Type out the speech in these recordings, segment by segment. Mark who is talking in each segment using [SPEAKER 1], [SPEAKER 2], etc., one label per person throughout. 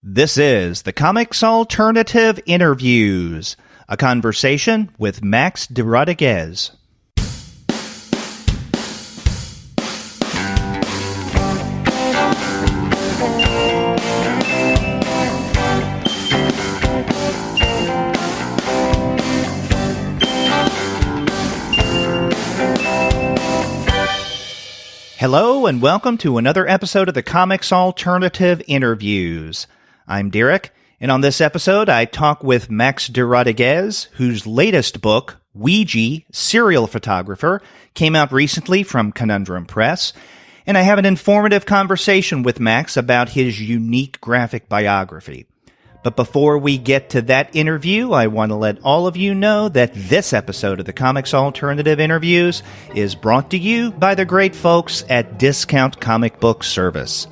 [SPEAKER 1] This is the Comics Alternative Interviews, a conversation with Max de Radiguès. Hello and welcome to another episode of the Comics Alternative Interviews. I'm Derek, and on this episode I talk with Max de Radiguès, whose latest book, Weegee, Serial Photographer, came out recently from Conundrum Press, and I have an informative conversation with Max about his unique graphic biography. But before we get to that interview, I want to let all of you know that this episode of the Comics Alternative Interviews is brought to you by the great folks at Discount Comic Book Service.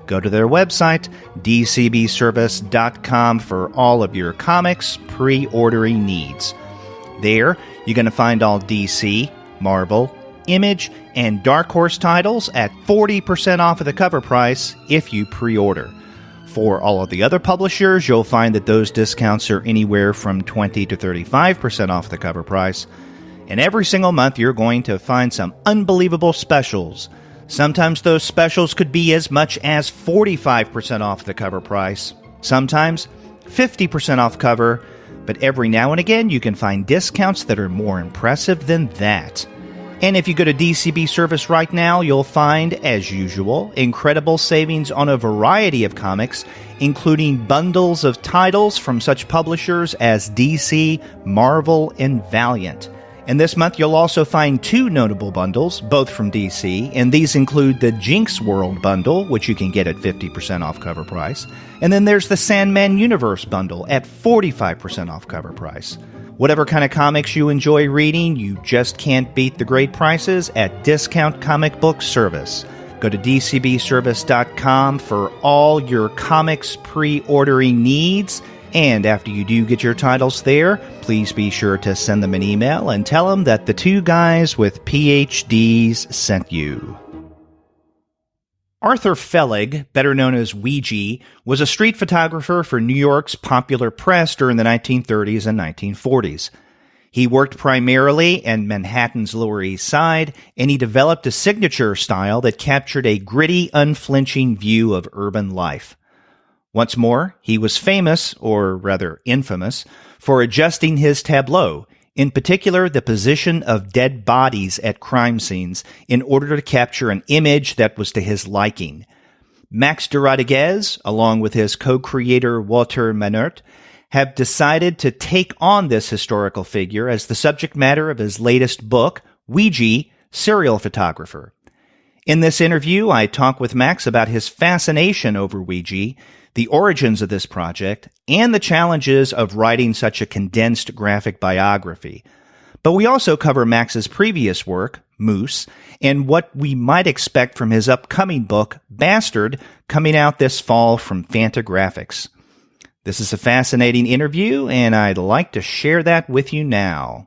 [SPEAKER 1] Go to their website, dcbservice.com, for all of your comics pre-ordering needs. There, you're going to find all DC, Marvel, Image, and Dark Horse titles at 40% off of the cover price if you pre-order. For all of the other publishers, you'll find that those discounts are anywhere from 20 to 35% off the cover price. And every single month, you're going to find some unbelievable specials. Sometimes those specials could be as much as 45% off the cover price. Sometimes 50% off cover. But every now and again, you can find discounts that are more impressive than that. And if you go to DCB Service right now, you'll find, as usual, incredible savings on a variety of comics, including bundles of titles from such publishers as DC, Marvel, and Valiant. And this month, you'll also find two notable bundles, both from DC, and these include the Jinx World bundle, which you can get at 50% off cover price, and then there's the Sandman Universe bundle at 45% off cover price. Whatever kind of comics you enjoy reading, you just can't beat the great prices at Discount Comic Book Service. Go to dcbservice.com for all your comics pre-ordering needs. And after you do get your titles there, please be sure to send them an email and tell them that the two guys with PhDs sent you. Arthur Fellig, better known as Weegee, was a street photographer for New York's popular press during the 1930s and 1940s. He worked primarily in Manhattan's Lower East Side, and he developed a signature style that captured a gritty, unflinching view of urban life. Once more, he was famous, or rather infamous, for adjusting his tableau, in particular the position of dead bodies at crime scenes, in order to capture an image that was to his liking. Max de Radiguès, along with his co-creator Wauter Mannaert, have decided to take on this historical figure as the subject matter of his latest book, Weegee, Serial Photographer. In this interview, I talk with Max about his fascination over Weegee, the origins of this project, and the challenges of writing such a condensed graphic biography. But we also cover Max's previous work, Moose, and what we might expect from his upcoming book, Bastard, coming out this fall from Fantagraphics. This is a fascinating interview, and I'd like to share that with you now.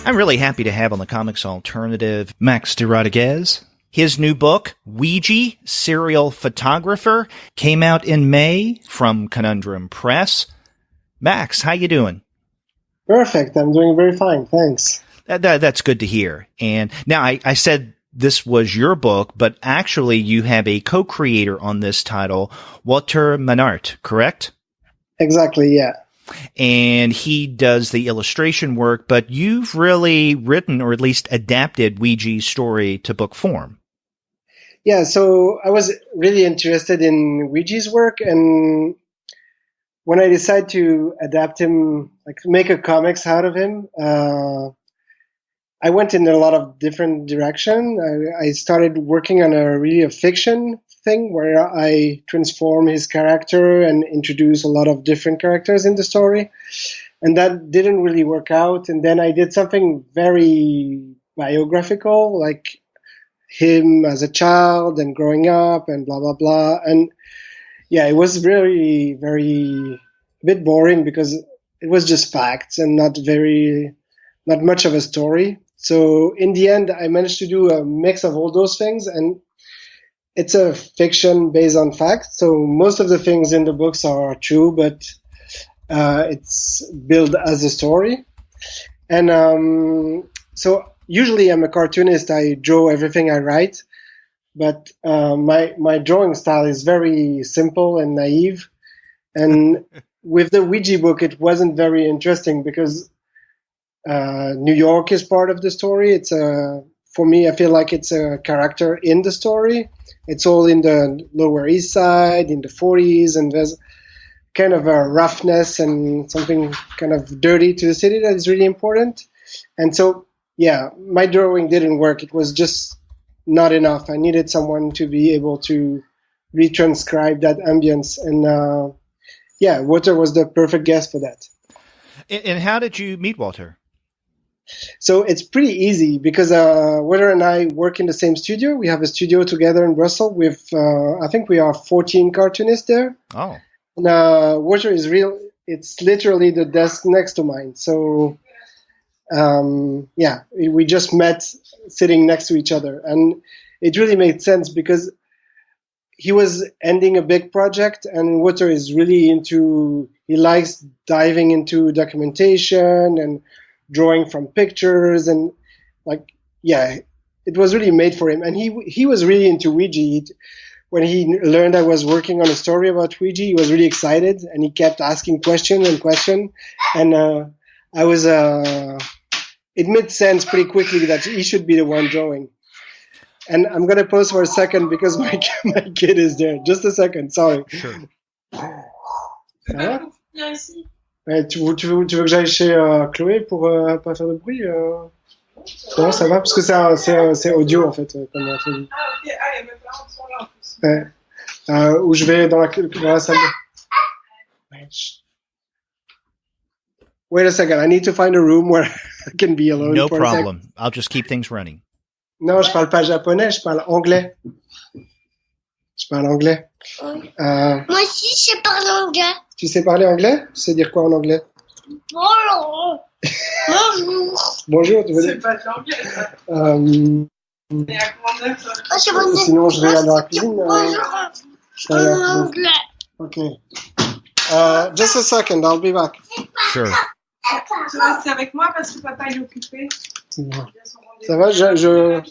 [SPEAKER 1] I'm really happy to have on the Comics Alternative Max de Radiguès. His new book, Weegee, Serial Photographer, came out in May from Conundrum Press. Max, how you doing?
[SPEAKER 2] Perfect. I'm doing very fine. Thanks.
[SPEAKER 1] That's good to hear. And now I said this was your book, but actually you have a co-creator on this title, Wauter Mannaert, correct?
[SPEAKER 2] Exactly, yeah.
[SPEAKER 1] And he does the illustration work, but you've really written, or at least adapted, Weegee's story to book form.
[SPEAKER 2] Yeah, so I was really interested in Weegee's work, and when I decided to adapt him, like make a comics out of him, I went in a lot of different directions. I started working on a fiction thing where I transform his character and introduce a lot of different characters in the story. And that didn't really work out. And then I did something very biographical, like him as a child and growing up and blah blah blah. And yeah, it was really very a bit boring because it was just facts and not much of a story. So in the end, I managed to do a mix of all those things, and it's a fiction based on facts. So most of the things in the books are true, but it's built as a story. And so usually I'm a cartoonist. I draw everything I write, but my drawing style is very simple and naive. And with the Weegee book, it wasn't very interesting because New York is part of the story. It's for me, I feel like it's a character in the story. It's all in the Lower East Side in the 40s, and there's kind of a roughness and something kind of dirty to the city that is really important. And so, yeah, my drawing didn't work. It was just not enough. I needed someone to be able to retranscribe that ambience. And yeah, Wauter was the perfect guest for that.
[SPEAKER 1] And how did you meet Wauter?
[SPEAKER 2] So it's pretty easy because Wauter and I work in the same studio. We have a studio together in Brussels with, I think we are 14 cartoonists there.
[SPEAKER 1] Oh.
[SPEAKER 2] And Wauter is real. It's literally the desk next to mine. So, yeah, we just met sitting next to each other. And it really made sense because he was ending a big project, and Wauter is really he likes diving into documentation and drawing from pictures, and like, yeah, it was really made for him. And he was really into Weegee. When he learned I was working on a story about Weegee, he was really excited, and he kept asking question. And I was, it made sense pretty quickly that he should be the one drawing. And I'm going to pause for a second because my kid is there. Just a second, sorry.
[SPEAKER 1] Sure.
[SPEAKER 2] Tu veux que j'aille chez Chloé pour pas faire de bruit Non, ça va, parce que c'est audio en fait. Comme on dit.
[SPEAKER 3] Ah, ok, ah, mes parents sont là en plus.
[SPEAKER 2] Où je vais dans la salle. Wait a second, I need to find a room where I can be alone.
[SPEAKER 1] No problem. I'll just keep things running.
[SPEAKER 2] Non, je parle pas japonais, je parle anglais. Moi
[SPEAKER 4] aussi, je parle anglais.
[SPEAKER 2] Tu sais parler anglais? Tu sais dire quoi en anglais?
[SPEAKER 4] Bonjour.
[SPEAKER 2] Bonjour, tu veux dire?
[SPEAKER 3] C'est pas de l'anglais, ça. Et à commandeur, ça.
[SPEAKER 2] Sinon, je vais aller dans la cuisine.
[SPEAKER 4] Bonjour. Je parle anglais.
[SPEAKER 2] Okay. Just a second, I'll be back.
[SPEAKER 1] Sure.
[SPEAKER 3] Tu restes avec moi parce que papa il est occupé.
[SPEAKER 2] Ça va, je...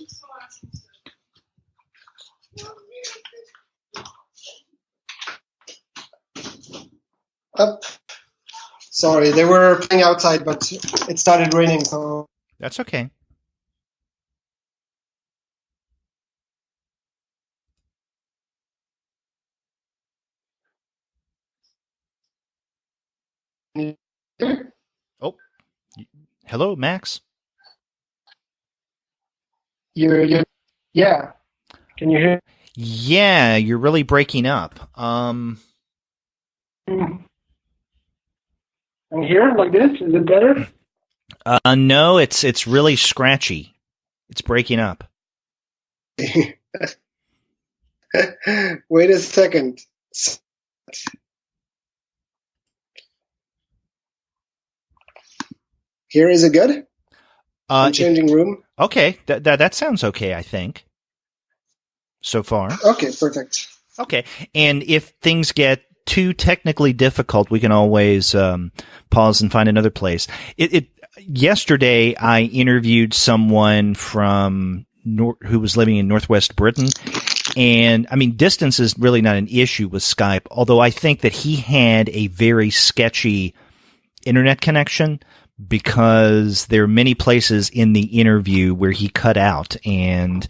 [SPEAKER 2] Up. Sorry, they were playing outside, but it started raining, so...
[SPEAKER 1] That's okay. Oh, hello, Max.
[SPEAKER 2] You're yeah. Can you hear?
[SPEAKER 1] Yeah, you're really breaking up.
[SPEAKER 2] I'm here like this. Is it better?
[SPEAKER 1] No, it's really scratchy. It's breaking up.
[SPEAKER 2] Wait a second. Here, is it good? I'm changing room.
[SPEAKER 1] Okay, that sounds okay, I think. So far.
[SPEAKER 2] Okay, perfect.
[SPEAKER 1] Okay, and if things get too technically difficult, we can always pause and find another place. Yesterday, I interviewed someone from who was living in Northwest Britain, and I mean, distance is really not an issue with Skype, although I think that he had a very sketchy internet connection because there are many places in the interview where he cut out, and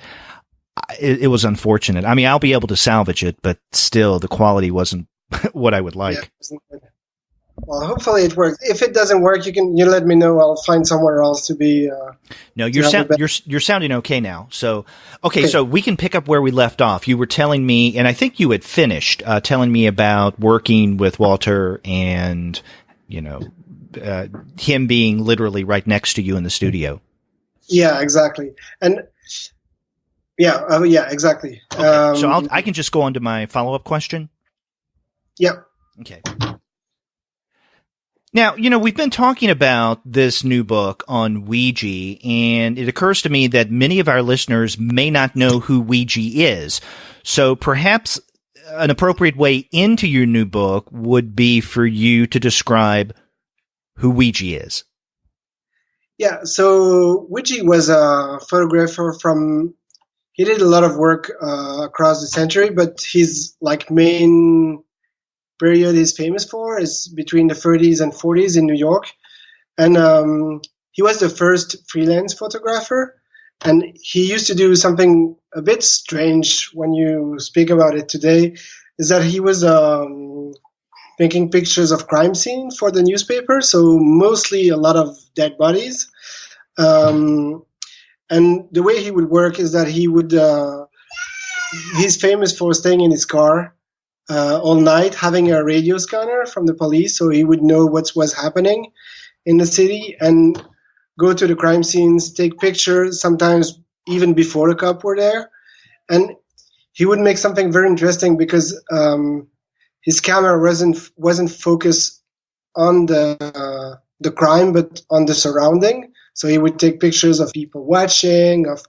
[SPEAKER 1] it was unfortunate. I mean, I'll be able to salvage it, but still, the quality wasn't what I would like.
[SPEAKER 2] Yeah. Well, hopefully it works. If it doesn't work, you let me know. I'll find somewhere else to be.
[SPEAKER 1] No, you're sounding okay now. So, okay, so we can pick up where we left off. You were telling me, and I think you had finished telling me about working with Wauter and, him being literally right next to you in the studio.
[SPEAKER 2] Yeah, exactly. And Yeah, exactly.
[SPEAKER 1] Okay, so I can just go on to my follow-up question.
[SPEAKER 2] Yeah.
[SPEAKER 1] Okay. Now, we've been talking about this new book on Weegee, and it occurs to me that many of our listeners may not know who Weegee is. So perhaps an appropriate way into your new book would be for you to describe who Weegee is.
[SPEAKER 2] Yeah, so Weegee was a photographer he did a lot of work across the century, but his main period he's famous for is between the 30s and 40s in New York. And he was the first freelance photographer. And he used to do something a bit strange when you speak about it today, is that he was making pictures of crime scenes for the newspaper. So mostly a lot of dead bodies. And the way he would work is that he's famous for staying in his car all night, having a radio scanner from the police, so he would know what was happening in the city, and go to the crime scenes, take pictures, sometimes even before the cops were there. And he would make something very interesting because his camera wasn't focused on the crime, but on the surrounding. So he would take pictures of people watching, of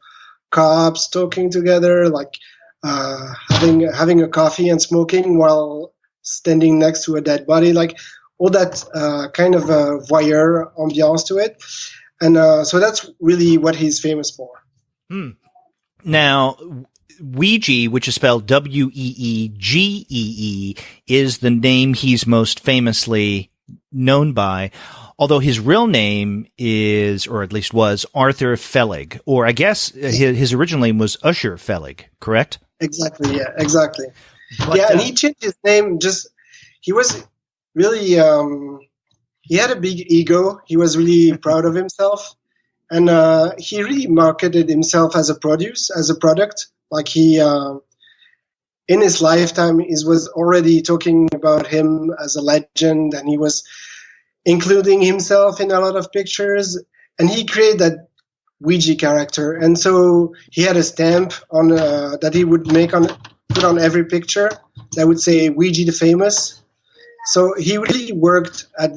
[SPEAKER 2] cops talking together, having a coffee and smoking while standing next to a dead body, all that kind of voyeur ambiance to it. And so that's really what he's famous for.
[SPEAKER 1] Now, Weegee, which is spelled Weegee, is the name he's most famously known by, although his real name is, or at least was, Arthur Fellig, or I guess his original name was Usher Fellig, correct?
[SPEAKER 2] Exactly, yeah, exactly.
[SPEAKER 1] But,
[SPEAKER 2] and he changed his name, he was really, he had a big ego. He was really proud of himself. And he really marketed himself as a product. In his lifetime, he was already talking about him as a legend, and he was including himself in a lot of pictures. And he created that Weegee character, and so he had a stamp on that he would put on every picture that would say Weegee the Famous. So he really worked at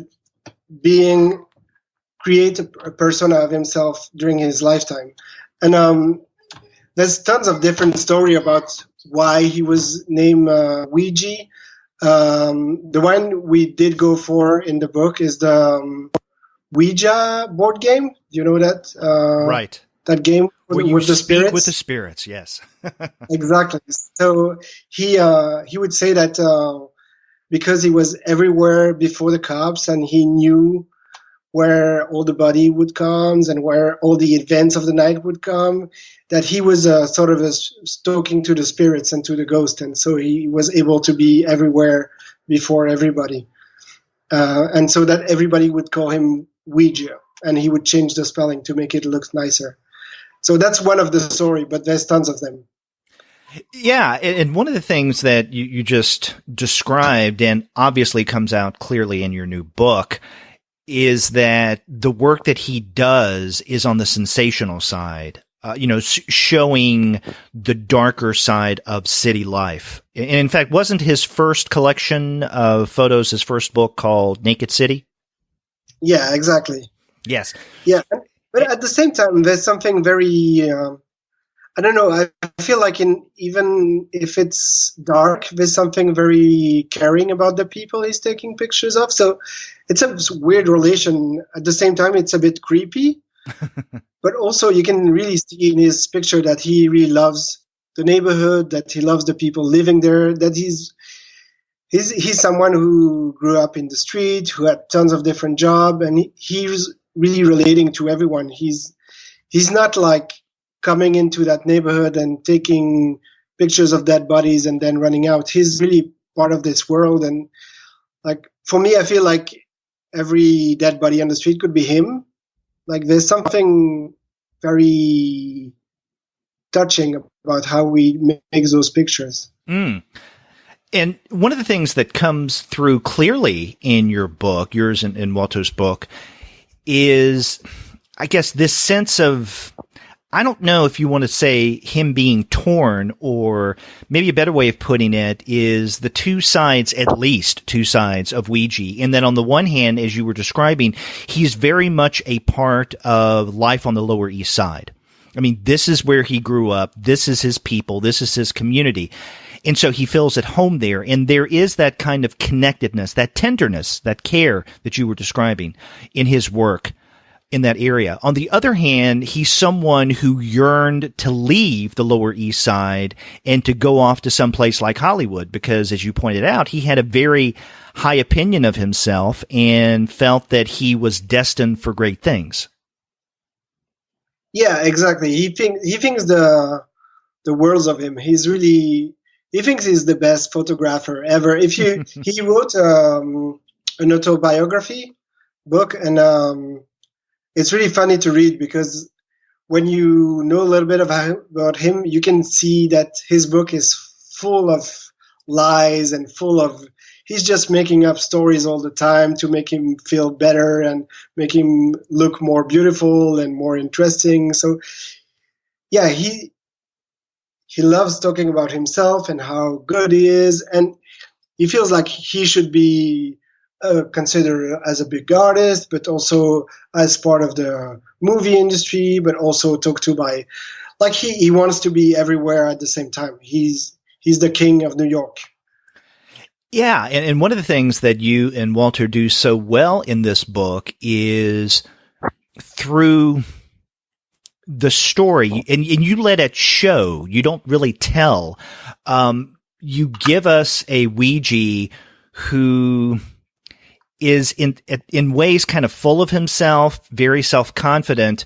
[SPEAKER 2] create a persona of himself during his lifetime. And there's tons of different story about why he was named Weegee. The one we did go for in the book is the Ouija board game. Do you know that?
[SPEAKER 1] Right.
[SPEAKER 2] That game
[SPEAKER 1] with
[SPEAKER 2] the spirits?
[SPEAKER 1] With the spirits, yes.
[SPEAKER 2] Exactly. So he would say that because he was everywhere before the cops and he knew where all the body would come and where all the events of the night would come, that he was sort of talking to the spirits and to the ghost, and so he was able to be everywhere before everybody. And so that everybody would call him Weegee, and he would change the spelling to make it look nicer. So that's one of the story, but there's tons of them.
[SPEAKER 1] Yeah, and one of the things that you just described, and obviously comes out clearly in your new book, is that the work that he does is on the sensational side, showing the darker side of city life. And in fact, wasn't his first collection of photos his first book called Naked City?
[SPEAKER 2] Yeah, exactly.
[SPEAKER 1] Yes.
[SPEAKER 2] Yeah, but at the same time, there's something very, I don't know, I feel like even if it's dark, there's something very caring about the people he's taking pictures of. So it's a weird relation. At the same time, it's a bit creepy. But also you can really see in his picture that he really loves the neighborhood, that he loves the people living there, that he's someone who grew up in the street, who had tons of different jobs, and he's really relating to everyone. He's not like coming into that neighborhood and taking pictures of dead bodies and then running out. He's really part of this world. And for me, I feel like every dead body on the street could be him. There's something very touching about how he makes those pictures.
[SPEAKER 1] Mm. And one of the things that comes through clearly in your book, yours and Wauter's book, is, I guess, this sense of I don't know if you want to say him being torn, or maybe a better way of putting it is the two sides, at least two sides of Weegee. And then on the one hand, as you were describing, he's very much a part of life on the Lower East Side. I mean, this is where he grew up. This is his people. This is his community. And so he feels at home there. And there is that kind of connectedness, that tenderness, that care that you were describing in his work in that area. On the other hand, he's someone who yearned to leave the Lower East Side and to go off to some place like Hollywood because, as you pointed out, he had a very high opinion of himself and felt that he was destined for great things.
[SPEAKER 2] Yeah, exactly. He thinks the worlds of him. He thinks he's the best photographer ever. He wrote an autobiography book, and it's really funny to read because when you know a little bit about him, you can see that his book is full of lies and he's just making up stories all the time to make him feel better and make him look more beautiful and more interesting. So yeah, he loves talking about himself and how good he is, and he feels like he should be considered as a big artist, but also as part of the movie industry, but also talked to by, like he wants to be everywhere at the same time. He's the king of New York.
[SPEAKER 1] Yeah, and one of the things that you and Wauter do so well in this book is through the story, and you let it show. You don't really tell. You give us a Weegee who is in ways kind of full of himself, very self-confident.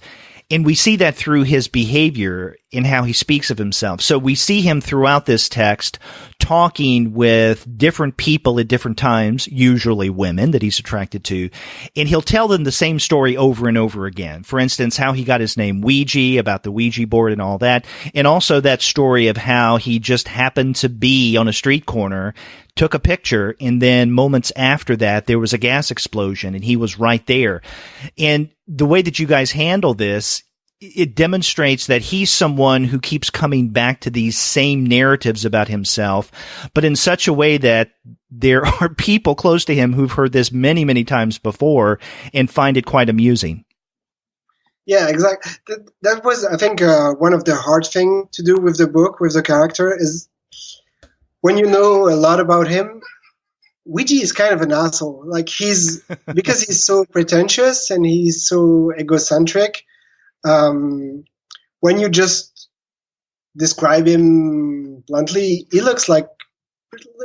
[SPEAKER 1] And we see that through his behavior in how he speaks of himself. So we see him throughout this text talking with different people at different times, usually women that he's attracted to, and he'll tell them the same story over and over again. For instance, how he got his name Weegee, about the Ouija board and all that, and also that story of how he just happened to be on a street corner, took a picture, and then moments after that, there was a gas explosion, and he was right there. And the way that you guys handle this, it demonstrates that he's someone who keeps coming back to these same narratives about himself, but in such a way that there are people close to him who've heard this many, many times before and find it quite amusing.
[SPEAKER 2] Yeah, exactly. That was, I think, one of the hard thing to do with the book, with the character, is when you know a lot about him, Weegee is kind of an asshole. Like because he's so pretentious and he's so egocentric. When you just describe him bluntly, he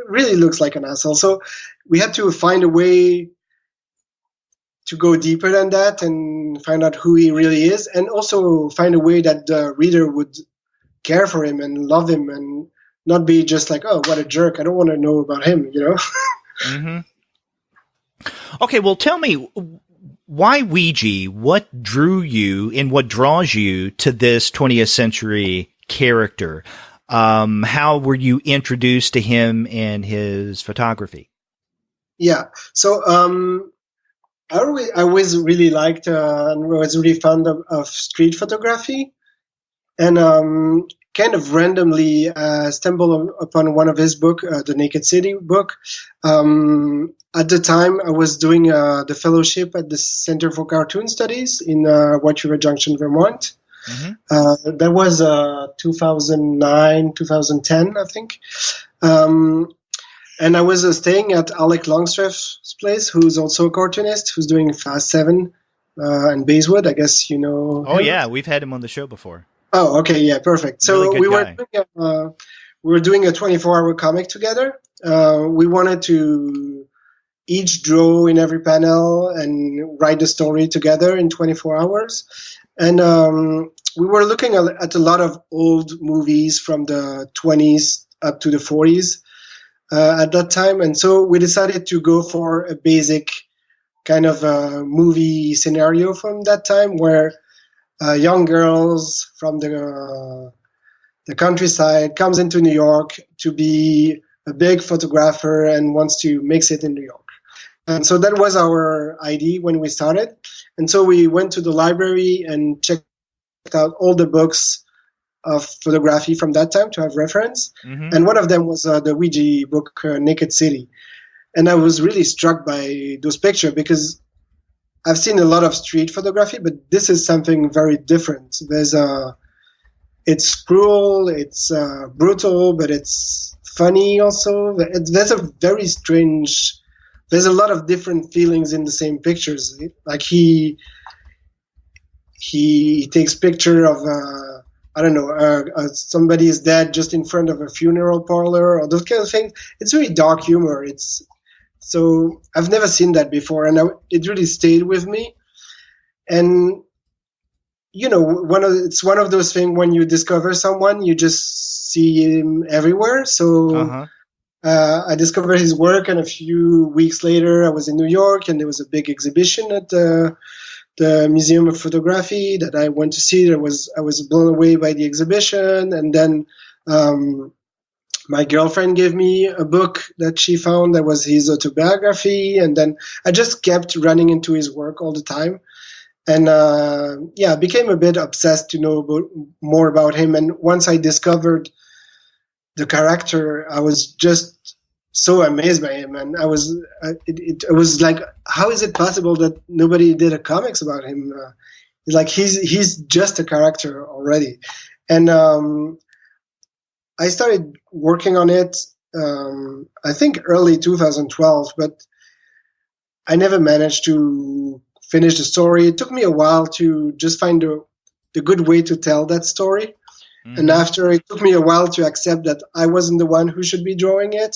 [SPEAKER 2] really looks like an asshole. So we had to find a way to go deeper than that and find out who he really is, and also find a way that the reader would care for him and love him and not be just like, oh, what a jerk, I don't want to know about him, you know?
[SPEAKER 1] Mm-hmm. Okay, well, tell me, why Weegee? What drew you and what draws you to this 20th century character? How were you introduced to him and his photography?
[SPEAKER 2] Yeah, so I always really liked and was really fond of street photography, and kind of randomly stumbled upon one of his book, the Naked City book. At the time, I was doing the fellowship at the Center for Cartoon Studies in White River Junction, Vermont. Mm-hmm. That was 2009, 2010, I think. And I was staying at Alec Longstreth's place, who's also a cartoonist, who's doing Fast 7 and Bayswood. I guess you know.
[SPEAKER 1] Oh,
[SPEAKER 2] him.
[SPEAKER 1] Yeah, we've had him on the show before.
[SPEAKER 2] Oh, okay, yeah, perfect. So
[SPEAKER 1] really
[SPEAKER 2] we were doing a 24-hour comic together. We wanted to each draw in every panel and write the story together in 24 hours. And we were looking at a lot of old movies from the 20s up to the 40s at that time. And so we decided to go for a basic kind of movie scenario from that time, where young girls from the countryside comes into New York to be a big photographer and wants to mix it in New York. And so that was our idea when we started. And so we went to the library and checked out all the books of photography from that time to have reference.
[SPEAKER 1] Mm-hmm.
[SPEAKER 2] And one of them was the Weegee book, Naked City. And I was really struck by those pictures because I've seen a lot of street photography, but this is something very different. It's cruel, it's brutal, but it's funny also. There's a very strange, there's a lot of different feelings in the same pictures. Like he takes picture of, I don't know, somebody is dead just in front of a funeral parlor or those kind of things. It's really dark humor. So I've never seen that before, and it really stayed with me. And it's one of those things when you discover someone, you just see him everywhere. So I discovered his work, and a few weeks later, I was in New York, and there was a big exhibition at the Museum of Photography that I went to see. I was blown away by the exhibition, and then my girlfriend gave me a book that she found that was his autobiography, and then I just kept running into his work all the time. And I became a bit obsessed to know more about him. And once I discovered the character, I was just so amazed by him. And it was like, how is it possible that nobody did a comics about him? He's just a character already. And I started working on it, I think early 2012, but I never managed to finish the story. It took me a while to just find the good way to tell that story. Mm-hmm. And after, it took me a while to accept that I wasn't the one who should be drawing it.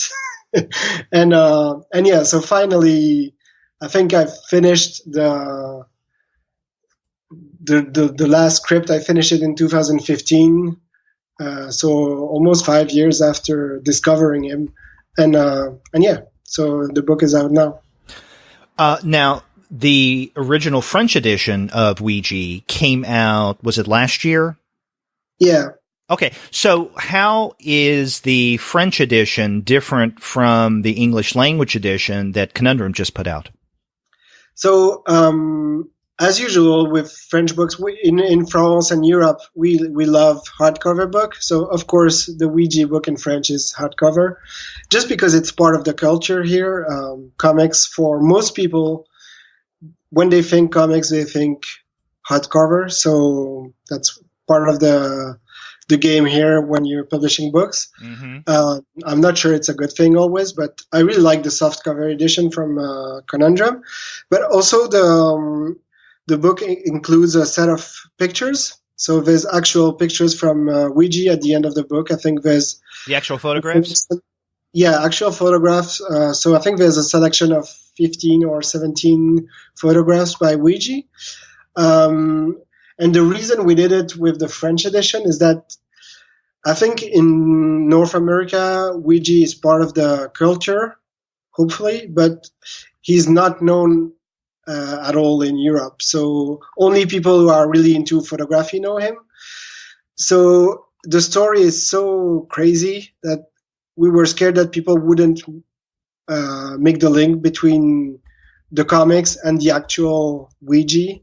[SPEAKER 2] So finally, I think I finished the last script. I finished it in 2015. So almost 5 years after discovering him. So the book is out now.
[SPEAKER 1] Now, the original French edition of Weegee came out, was it last year?
[SPEAKER 2] Yeah.
[SPEAKER 1] Okay, so how is the French edition different from the English language edition that Conundrum just put out?
[SPEAKER 2] So, as usual with French books, in France and Europe, we love hardcover book. So, of course, the Weegee book in French is hardcover, just because it's part of the culture here. Comics, for most people, when they think comics, they think hardcover. So that's part of the game here when you're publishing books. Mm-hmm. I'm not sure it's a good thing always, but I really like the softcover edition from Conundrum. But also the book includes a set of pictures. So there's actual pictures from Weegee at the end of the book. I think there's
[SPEAKER 1] the actual photographs.
[SPEAKER 2] Yeah, actual photographs. So I think there's a selection of 15 or 17 photographs by Weegee. And the reason we did it with the French edition is that I think in North America, Weegee is part of the culture, hopefully, but he's not known at all in Europe. So only people who are really into photography know him. So the story is so crazy that we were scared that people wouldn't make the link between the comics and the actual Weegee.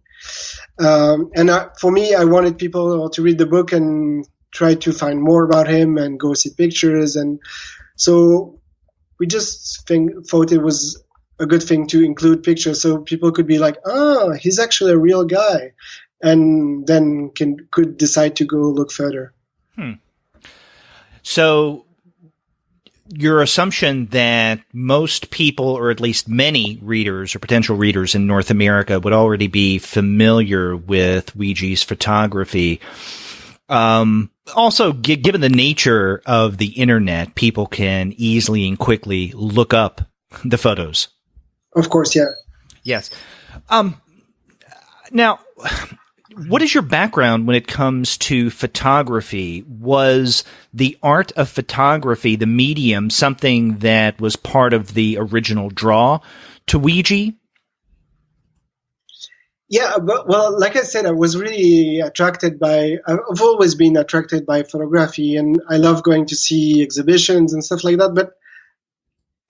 [SPEAKER 2] For me, I wanted people to read the book and try to find more about him and go see pictures. And so we just thought it was a good thing to include pictures so people could be like, oh, he's actually a real guy, and then could decide to go look further.
[SPEAKER 1] So your assumption that most people, or at least many readers or potential readers in North America, would already be familiar with Weegee's photography. Also, given the nature of the internet, people can easily and quickly look up the photos.
[SPEAKER 2] Of course, yeah.
[SPEAKER 1] Yes. Now, what is your background when it comes to photography? Was the art of photography, the medium, something that was part of the original draw to Weegee?
[SPEAKER 2] Yeah, well, like I said, I was really I've always been attracted by photography, and I love going to see exhibitions and stuff like that, but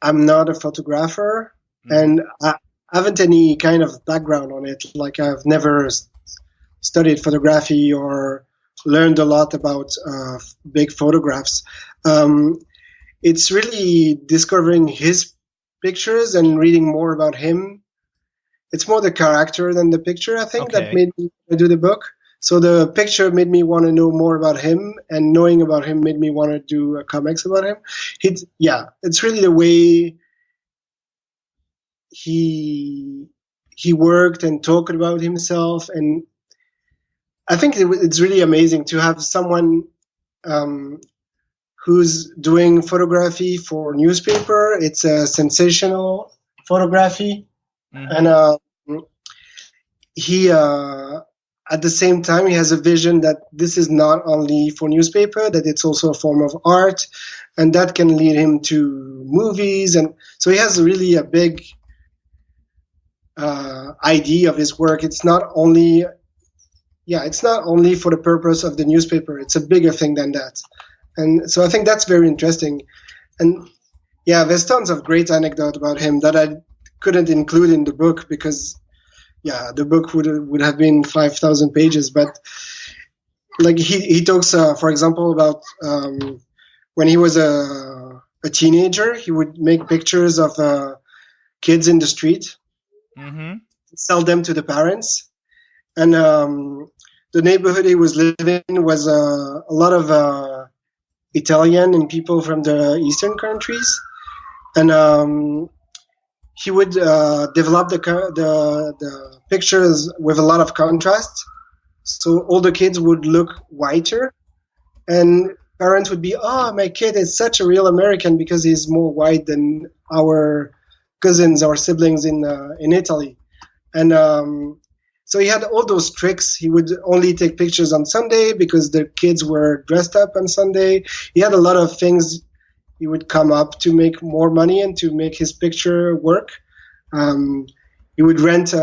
[SPEAKER 2] I'm not a photographer, and I haven't any kind of background on it. Like, I've never studied photography or learned a lot about big photographs. It's really discovering his pictures and reading more about him. It's more the character than the picture, I think, that made me do the book. So the picture made me want to know more about him, and knowing about him made me want to do comics about him. It's really the way he worked and talked about himself, and I think it's really amazing to have someone who's doing photography for newspaper. It's a sensational photography, and he at the same time he has a vision that this is not only for newspaper, that it's also a form of art, and that can lead him to movies. And so he has really a big idea of his work. It's not only for the purpose of the newspaper. It's a bigger thing than that. And so I think that's very interesting. And yeah, there's tons of great anecdotes about him that I couldn't include in the book because, the book would have been 5,000 pages. But like he talks, for example, about when he was a teenager, he would make pictures of kids in the street, sell them to the parents, and the neighborhood he was living in was a lot of Italian and people from the Eastern countries, and he would develop the pictures with a lot of contrast, so all the kids would look whiter, and parents would be, "Oh, my kid is such a real American because he's more white than our cousins or siblings in Italy," and so he had all those tricks. He would only take pictures on Sunday because the kids were dressed up on Sunday. He had a lot of things he would come up to make more money and to make his picture work. He would rent,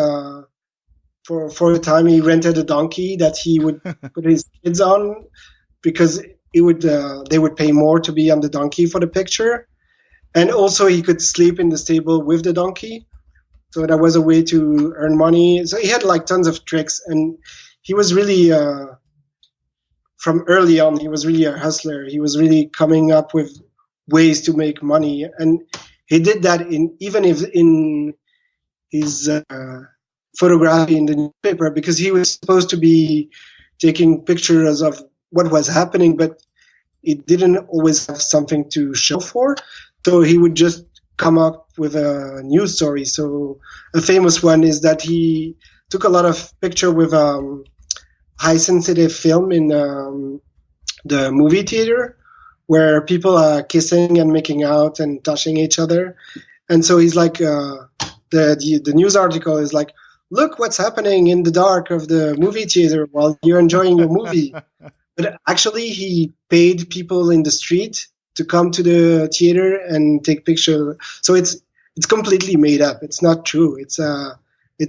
[SPEAKER 2] for a time, he rented a donkey that he would put his kids on because they would pay more to be on the donkey for the picture. And also he could sleep in the stable with the donkey. So that was a way to earn money. So he had like tons of tricks, and he was really, from early on, he was really a hustler. He was really coming up with ways to make money, and he did that even in his photography in the newspaper, because he was supposed to be taking pictures of what was happening, but it didn't always have something to show for. So he would just come up with a news story. So a famous one is that he took a lot of picture with high sensitive film in the movie theater where people are kissing and making out and touching each other. And so he's like, the news article is like, "Look what's happening in the dark of the movie theater while you're enjoying your movie." But actually he paid people in the street to come to the theater and take pictures. So it's completely made up. It's not true. It's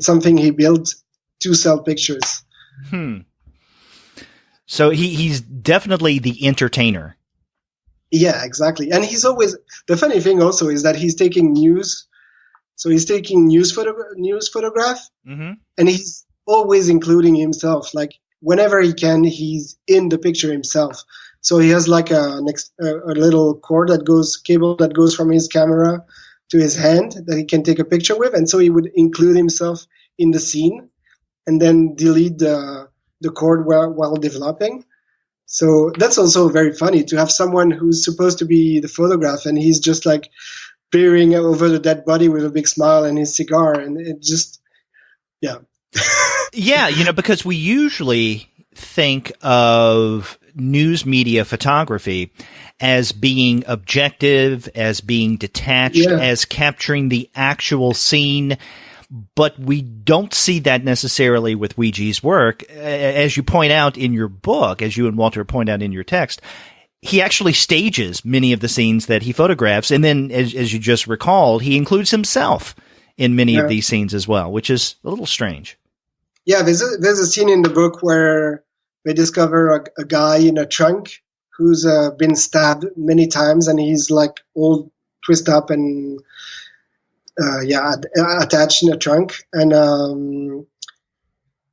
[SPEAKER 2] something he built to sell pictures.
[SPEAKER 1] So he's definitely the entertainer.
[SPEAKER 2] Yeah, exactly. And he's always, the funny thing also is that he's taking news. So he's taking news photograph, and he's always including himself. Like whenever he can, he's in the picture himself. So he has like a little cable that goes from his camera to his hand that he can take a picture with. And so he would include himself in the scene and then delete the cord while developing. So that's also very funny to have someone who's supposed to be the photograph and he's just like peering over the dead body with a big smile and his cigar. And it just, yeah.
[SPEAKER 1] Yeah, because we usually think of news media photography as being objective, as being detached, as capturing the actual scene. But we don't see that necessarily with Weegee's work. As you point out in your book, as you and Wauter point out in your text, he actually stages many of the scenes that he photographs. And then, as you just recalled, he includes himself in many of these scenes as well, which is a little strange.
[SPEAKER 2] Yeah, there's a scene in the book where they discover a guy in a trunk who's been stabbed many times, and he's like all twisted up and attached in a trunk. And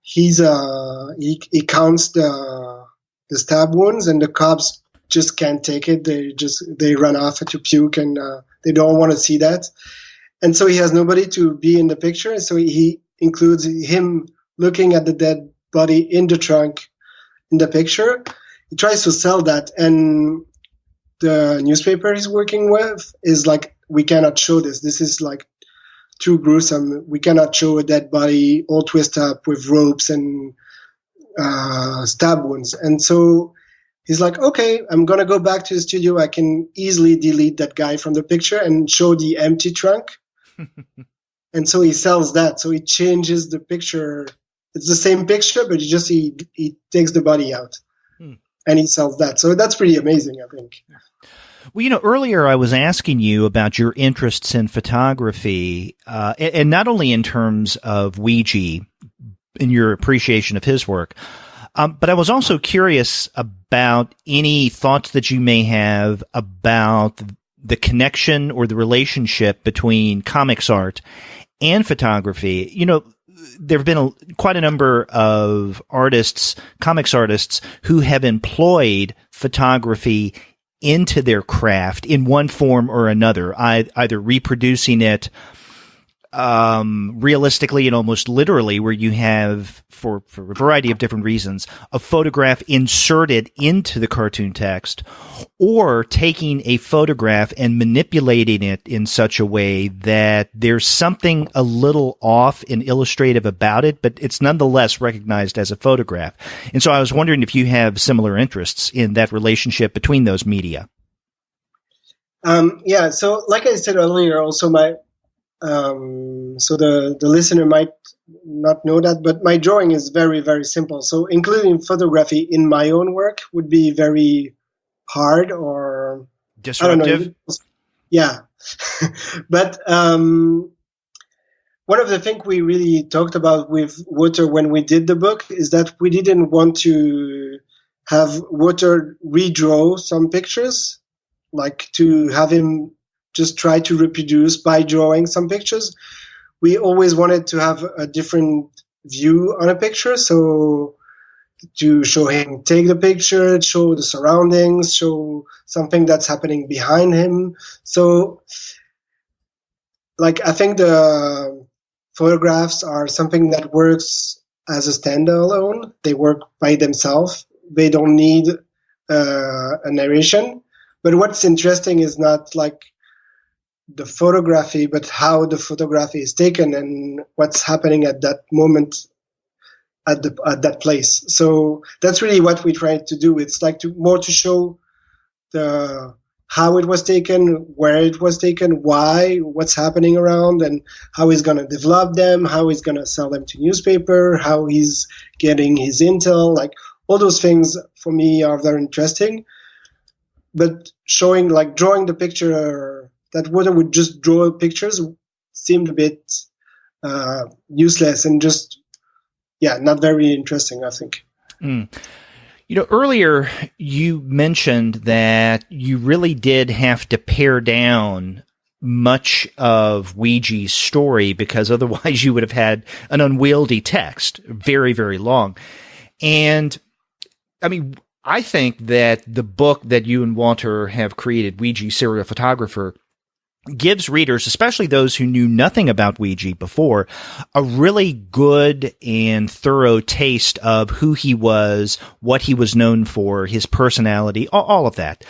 [SPEAKER 2] he counts the stab wounds, and the cops just can't take it. They run off to puke, and they don't want to see that. And so he has nobody to be in the picture. So he includes him looking at the dead body in the trunk in the picture. He tries to sell that, and the newspaper he's working with is like, we cannot show this. This is like too gruesome. We cannot show a dead body all twisted up with ropes and stab wounds. And so he's like, okay, I'm going to go back to the studio. I can easily delete that guy from the picture and show the empty trunk. And so he sells that. So he changes the picture. It's the same picture, but he takes the body out and he sells that. So that's pretty amazing, I think.
[SPEAKER 1] Well, earlier I was asking you about your interests in photography, and not only in terms of Weegee and your appreciation of his work, but I was also curious about any thoughts that you may have about the connection or the relationship between comics art and photography. There have been quite a number of comics artists, who have employed photography into their craft in one form or another, either reproducing it realistically and almost literally, where you have, for a variety of different reasons, a photograph inserted into the cartoon text, or taking a photograph and manipulating it in such a way that there's something a little off and illustrative about it, but it's nonetheless recognized as a photograph. And so I was wondering if you have similar interests in that relationship between those media.
[SPEAKER 2] Yeah, so like I said earlier, also so the listener might not know that, but my drawing is very, very simple. So including photography in my own work would be very hard or
[SPEAKER 1] disruptive.
[SPEAKER 2] Yeah. But one of the things we really talked about with Wauter when we did the book is that we didn't want to have Wauter redraw some pictures, like to have him just try to reproduce by drawing some pictures. We always wanted to have a different view on a picture. So to show him take the picture, show the surroundings, show something that's happening behind him. So I think the photographs are something that works as a standalone. They work by themselves. They don't need a narration. But what's interesting is not the photography, but how the photography is taken and what's happening at that moment at that place. So that's really what we try to do. It's more to show how it was taken, where it was taken, why, what's happening around, and how he's going to develop them, how he's going to sell them to newspaper, how he's getting his intel. All those things for me are very interesting. But showing, drawing the picture, that Wauter would just draw pictures seemed a bit useless and just, not very interesting, I think.
[SPEAKER 1] Earlier you mentioned that you really did have to pare down much of Weegee's story because otherwise you would have had an unwieldy text, very, very long. And, I think that the book that you and Wauter have created, Weegee, Serial Photographer, gives readers, especially those who knew nothing about Weegee before, a really good and thorough taste of who he was, what he was known for, his personality, all of that.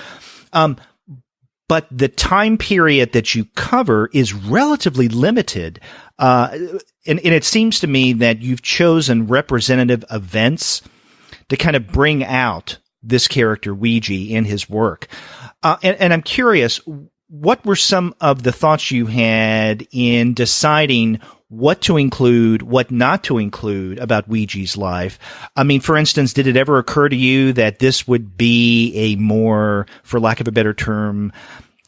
[SPEAKER 1] But the time period that you cover is relatively limited. And it seems to me that you've chosen representative events to kind of bring out this character Weegee in his work. And I'm curious, what were some of the thoughts you had in deciding what to include, what not to include about Weegee's life? For instance, did it ever occur to you that this would be a more, for lack of a better term,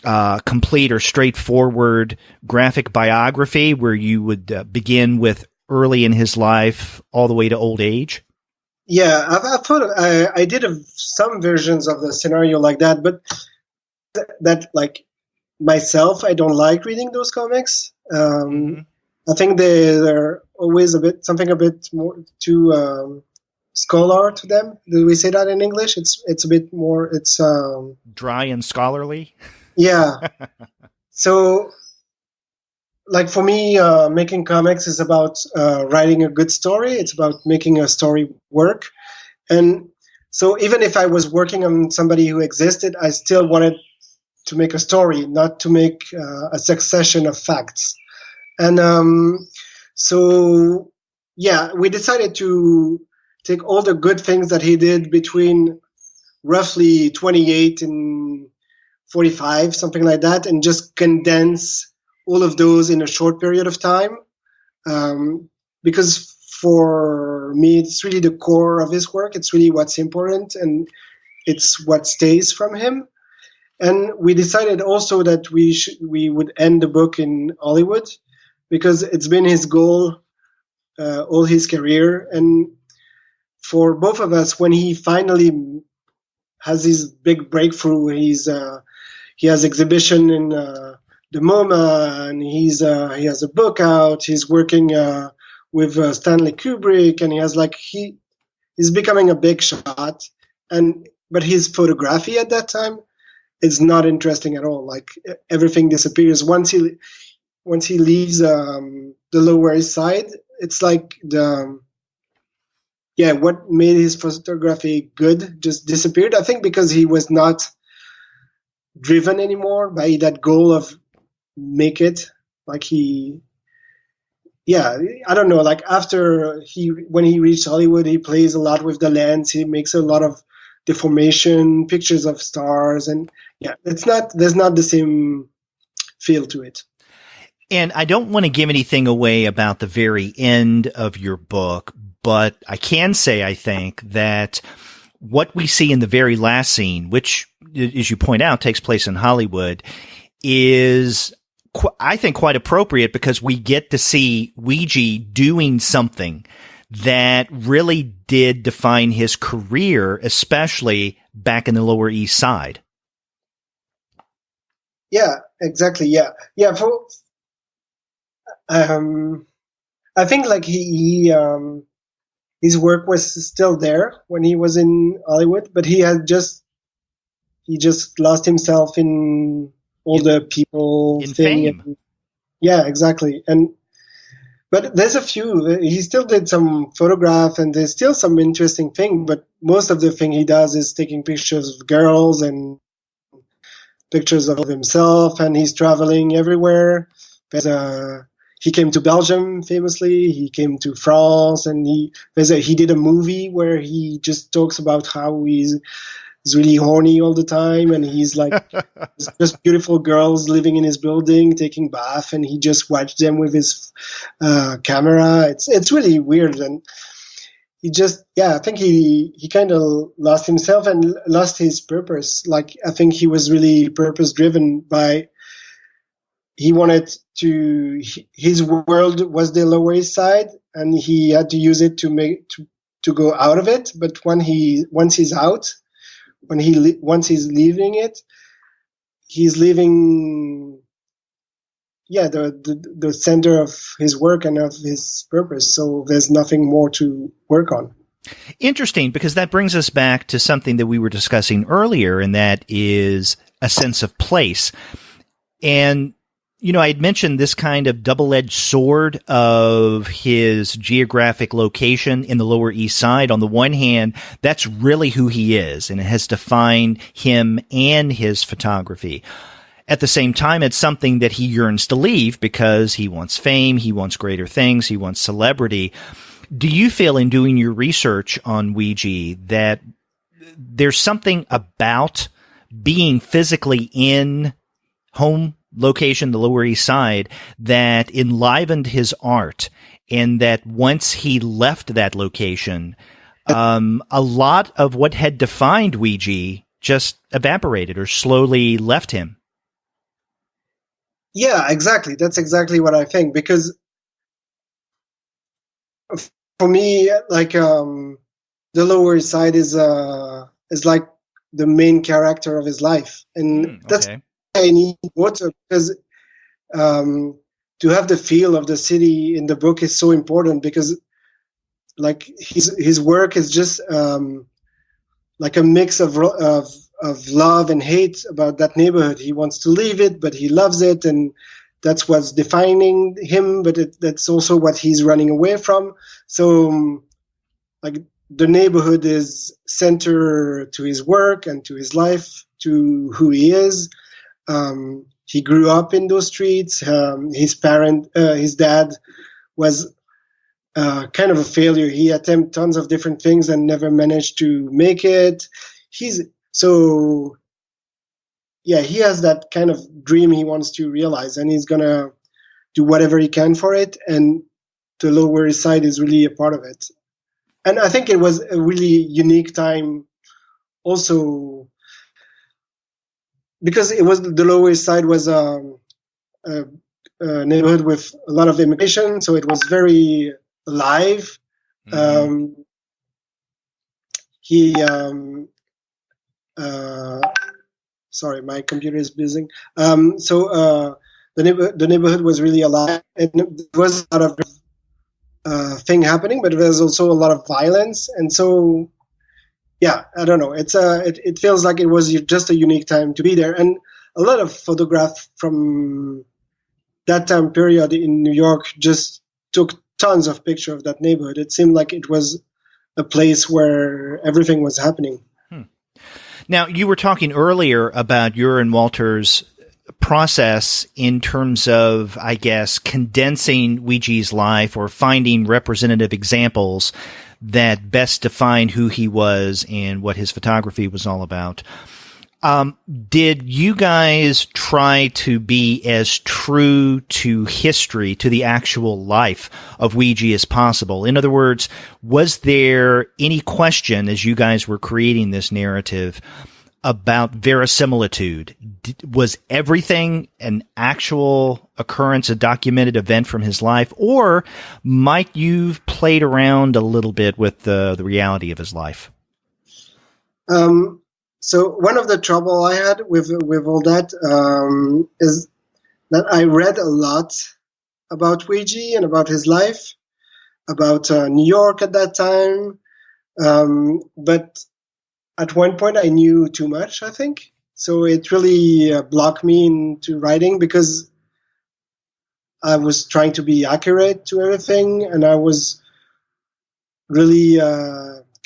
[SPEAKER 1] complete or straightforward graphic biography where you would begin with early in his life all the way to old age?
[SPEAKER 2] Yeah, I thought I did some versions of the scenario like that, but that myself, I don't like reading those comics. I think they're always something a bit more too scholar to them. Do we say that in English? It's a bit more. It's
[SPEAKER 1] dry and scholarly.
[SPEAKER 2] Yeah. So, like for me, making comics is about writing a good story. It's about making a story work. And so even if I was working on somebody who existed, I still wanted to make a story, not to make a succession of facts. And so, yeah, we decided to take all the good things that he did between roughly 28 and 45, something like that, and just condense all of those in a short period of time. Because for me, it's really the core of his work. It's really what's important, and it's what stays from him. And we decided also that we would end the book in Hollywood, because it's been his goal all his career. And for both of us, when he finally has his big breakthrough, he has exhibition in the MoMA, and he has a book out. He's working with Stanley Kubrick, and he's becoming a big shot. But his photography at that time is not interesting at all. Like, everything disappears once he leaves the Lower East Side. It's like what made his photography good just disappeared. I think because he was not driven anymore by that goal of make it. Like I don't know. Like when he reached Hollywood, he plays a lot with the lens. He makes a lot of deformation pictures of stars, and there's not the same feel to it.
[SPEAKER 1] And I don't want to give anything away about the very end of your book, but I can say, I think, that what we see in the very last scene, which, as you point out, takes place in Hollywood, is, I think, quite appropriate, because we get to see Weegee doing something that really did define his career, especially back in the Lower East Side.
[SPEAKER 2] Yeah, exactly. Yeah. I think like his work was still there when he was in Hollywood, but he just lost himself in all the people
[SPEAKER 1] in
[SPEAKER 2] thing.
[SPEAKER 1] fame.
[SPEAKER 2] Yeah, exactly. But there's a few. He still did some photograph, and there's still some interesting thing. But most of the thing he does is taking pictures of girls and pictures of himself, and he's traveling everywhere. He came to Belgium famously. He came to France, and he did a movie where he just talks about how he's really horny all the time, and he's like just beautiful girls living in his building taking bath, and he just watched them with his camera. It's really weird, and he just I think he kind of lost himself and lost his purpose. Like, I think he was really purpose driven by. He wanted his world was the Lower East Side, and he had to use it to go out of it. But once he's out, once he's leaving it, he's leaving, the center of his work and of his purpose. So there's nothing more to work on.
[SPEAKER 1] Interesting, because that brings us back to something that we were discussing earlier, and that is a sense of place. And I had mentioned this kind of double-edged sword of his geographic location in the Lower East Side. On the one hand, that's really who he is, and it has defined him and his photography. At the same time, it's something that he yearns to leave, because he wants fame, he wants greater things, he wants celebrity. Do you feel, in doing your research on Weegee, that there's something about being physically in home location, the Lower East Side, that enlivened his art, and that once he left that location, a lot of what had defined Weegee just evaporated or slowly left him?
[SPEAKER 2] Yeah, exactly. That's exactly what I think, because for me, like, the Lower East Side is like the main character of his life, and that's. I need Wauter because to have the feel of the city in the book is so important, because like his work is just like a mix of love and hate about that neighborhood. He wants to leave it, but he loves it, and that's what's defining him. But that's also what he's running away from. So, like, the neighborhood is center to his work and to his life, to who he is. He grew up in those streets. His dad was kind of a failure. He attempted tons of different things and never managed to make it. He has that kind of dream he wants to realize, and he's gonna do whatever he can for it. And the Lower East Side is really a part of it. And I think it was a really unique time, also because the Lower East Side was a neighborhood with a lot of immigration, so it was very alive. Mm-hmm. Sorry, my computer is buzzing. So the neighborhood was really alive, and there was a lot of thing happening, but there was also a lot of violence. And so, yeah, I don't know. It feels like it was just a unique time to be there, and a lot of photographs from that time period in New York just took tons of pictures of that neighborhood. It seemed like it was a place where everything was happening.
[SPEAKER 1] Now, you were talking earlier about your and Wauter's process in terms of, I guess, condensing Weegee's life or finding representative examples that best defined who he was and what his photography was all about. Did you guys try to be as true to history, to the actual life of Weegee as possible? In other words, was there any question as you guys were creating this narrative about verisimilitude? Was everything an actual occurrence, a documented event from his life, or might you've played around a little bit with the reality of his life?
[SPEAKER 2] So one of the trouble I had with all that is that I read a lot about Weegee and about his life, about New York at that time. But at one point I knew too much, I think. So it really blocked me into writing, because I was trying to be accurate to everything, and I was really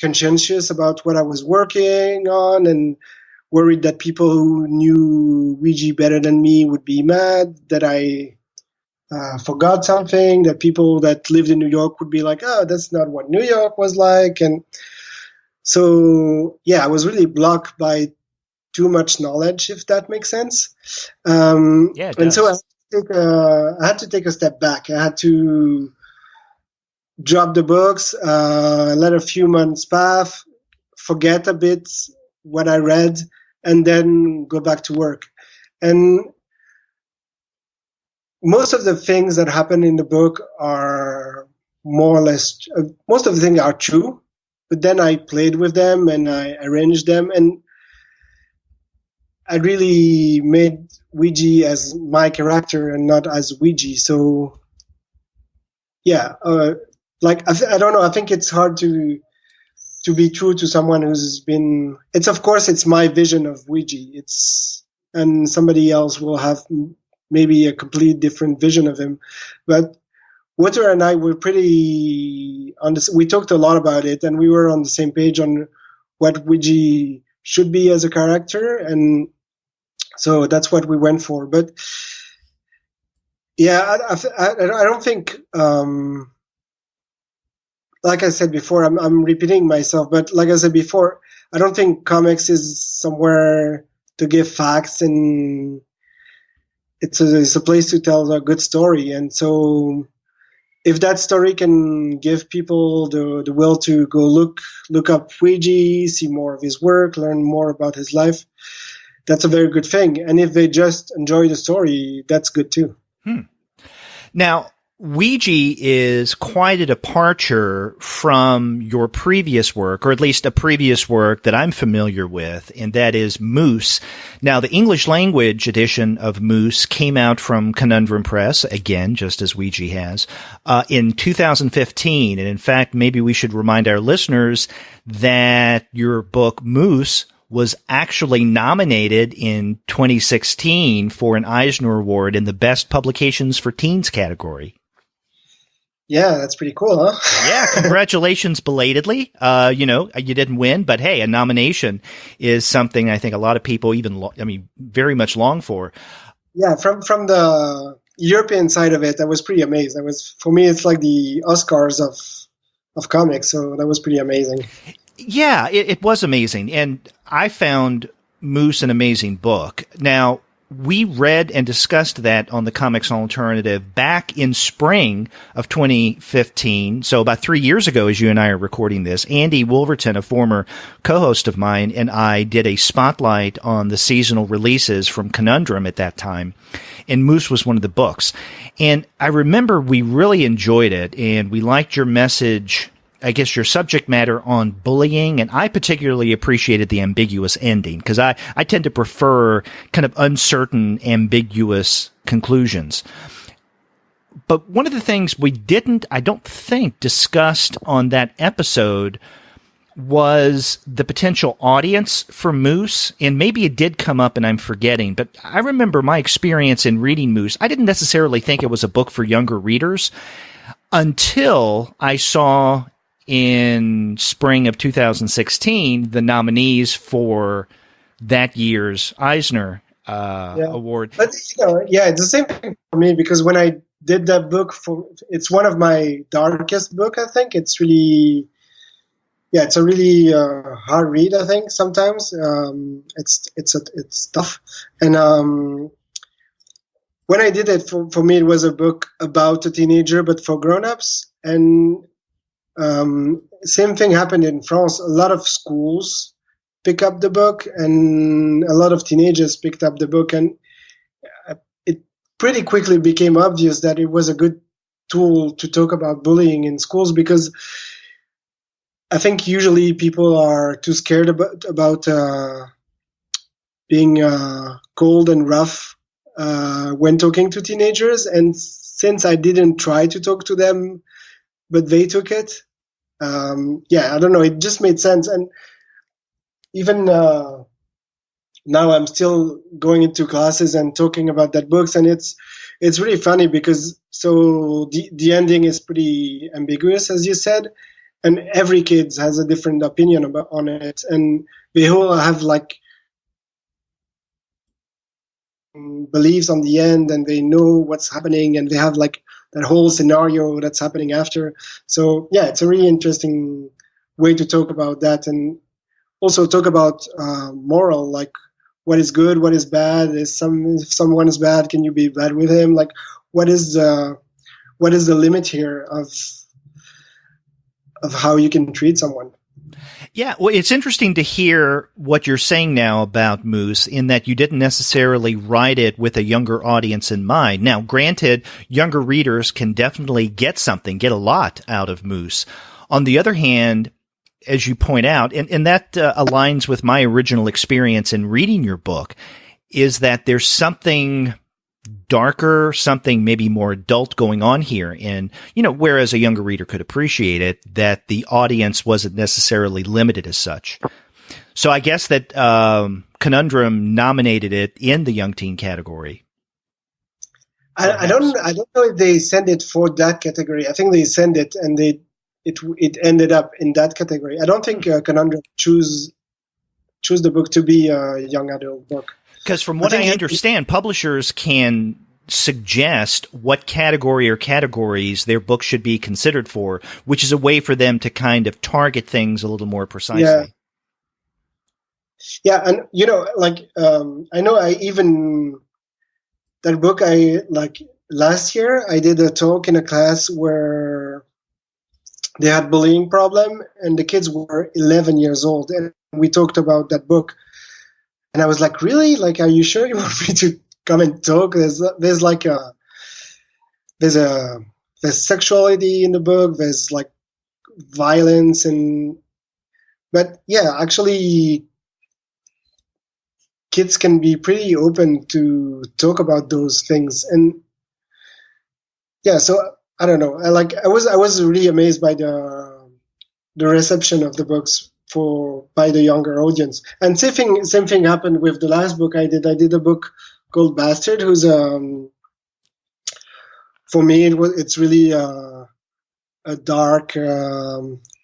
[SPEAKER 2] conscientious about what I was working on, and worried that people who knew Weegee better than me would be mad that I forgot something, that people that lived in New York would be like, oh, that's not what New York was like. And so, yeah, I was really blocked by too much knowledge, if that makes sense.
[SPEAKER 1] Yeah, it does.
[SPEAKER 2] And so I had to take a step back. I had to drop the books, let a few months pass, forget a bit what I read, and then go back to work. And most of the things that happen in the book are more or less, most of the things are true, but then I played with them and I arranged them, and I really made Weegee as my character and not as Weegee. So, yeah, I don't know. I think it's hard to be true to someone who's been. It's my vision of Weegee. And somebody else will have maybe a complete different vision of him. But Wauter and I were pretty on this. We talked a lot about it, and we were on the same page on what Weegee should be as a character, and so that's what we went for. But yeah, I don't think. Like I said before, I'm repeating myself, but like I said before, I don't think comics is somewhere to give facts, and it's a place to tell a good story. And so if that story can give people the will to go look up Weegee, see more of his work, learn more about his life, that's a very good thing. And if they just enjoy the story, that's good too.
[SPEAKER 1] Now, Weegee is quite a departure from your previous work, or at least a previous work that I'm familiar with, and that is Moose. Now, the English language edition of Moose came out from Conundrum Press, again, just as Weegee has, in 2015. And in fact, maybe we should remind our listeners that your book Moose was actually nominated in 2016 for an Eisner Award in the Best Publications for Teens category.
[SPEAKER 2] Yeah, that's pretty cool, huh?
[SPEAKER 1] Yeah, congratulations belatedly. You didn't win, but hey, a nomination is something I think a lot of people very much long for.
[SPEAKER 2] Yeah, from the European side of it, I was pretty amazed. For me, it's like the Oscars of comics, so that was pretty amazing.
[SPEAKER 1] Yeah, it was amazing, and I found Moose an amazing book. Now, we read and discussed that on the Comics Alternative back in spring of 2015. So about 3 years ago, as you and I are recording this, Andy Wolverton, a former co-host of mine, and I did a spotlight on the seasonal releases from Conundrum at that time. And Moose was one of the books. And I remember we really enjoyed it, and we liked your message, I guess your subject matter on bullying, and I particularly appreciated the ambiguous ending because I tend to prefer kind of uncertain, ambiguous conclusions. But one of the things we didn't, I don't think, discussed on that episode was the potential audience for Moose, and maybe it did come up and I'm forgetting, but I remember my experience in reading Moose. I didn't necessarily think it was a book for younger readers until I saw in spring of 2016, the nominees for that year's Eisner Award.
[SPEAKER 2] But it's the same thing for me because when I did that book, it's one of my darkest book. I think it's really, it's a really hard read. I think sometimes it's tough. And when I did it, for me, it was a book about a teenager, but for grown-ups. And same thing happened in France. A lot of schools pick up the book, and a lot of teenagers picked up the book, and it pretty quickly became obvious that it was a good tool to talk about bullying in schools because I think usually people are too scared about being cold and rough when talking to teenagers, and since I didn't try to talk to them, but they took it. I don't know. It just made sense. And even now I'm still going into classes and talking about that books. And it's really funny because the ending is pretty ambiguous, as you said. And every kid has a different opinion on it. And they all have like beliefs on the end, and they know what's happening, and they have like that whole scenario that's happening after. So it's a really interesting way to talk about that, and also talk about moral, like what is good, what is bad. If someone is bad, can you be bad with him? Like what is the limit here of how you can treat someone?
[SPEAKER 1] Yeah, well, it's interesting to hear what you're saying now about Moose in that you didn't necessarily write it with a younger audience in mind. Now, granted, younger readers can definitely get a lot out of Moose. On the other hand, as you point out, and that aligns with my original experience in reading your book, is that there's something darker, something maybe more adult going on here. And, whereas a younger reader could appreciate it, that the audience wasn't necessarily limited as such. So I guess that Conundrum nominated it in the young teen category.
[SPEAKER 2] I don't know if they sent it for that category. I think they sent it and it ended up in that category. I don't think Conundrum choose the book to be a young adult book.
[SPEAKER 1] Because from what I understand, publishers can suggest what category or categories their book should be considered for, which is a way for them to kind of target things a little more precisely.
[SPEAKER 2] Yeah, and I know that book last year I did a talk in a class where they had bullying problem and the kids were 11 years old, and we talked about that book. And I was like, really? Like, are you sure you want me to come and talk? There's a there's sexuality in the book. There's like violence but yeah, actually, kids can be pretty open to talk about those things. And yeah, so I don't know. I was really amazed by the reception of the books by the younger audience. And same thing happened with the last book I did. I did a book called Bastard, who's for me it's really a dark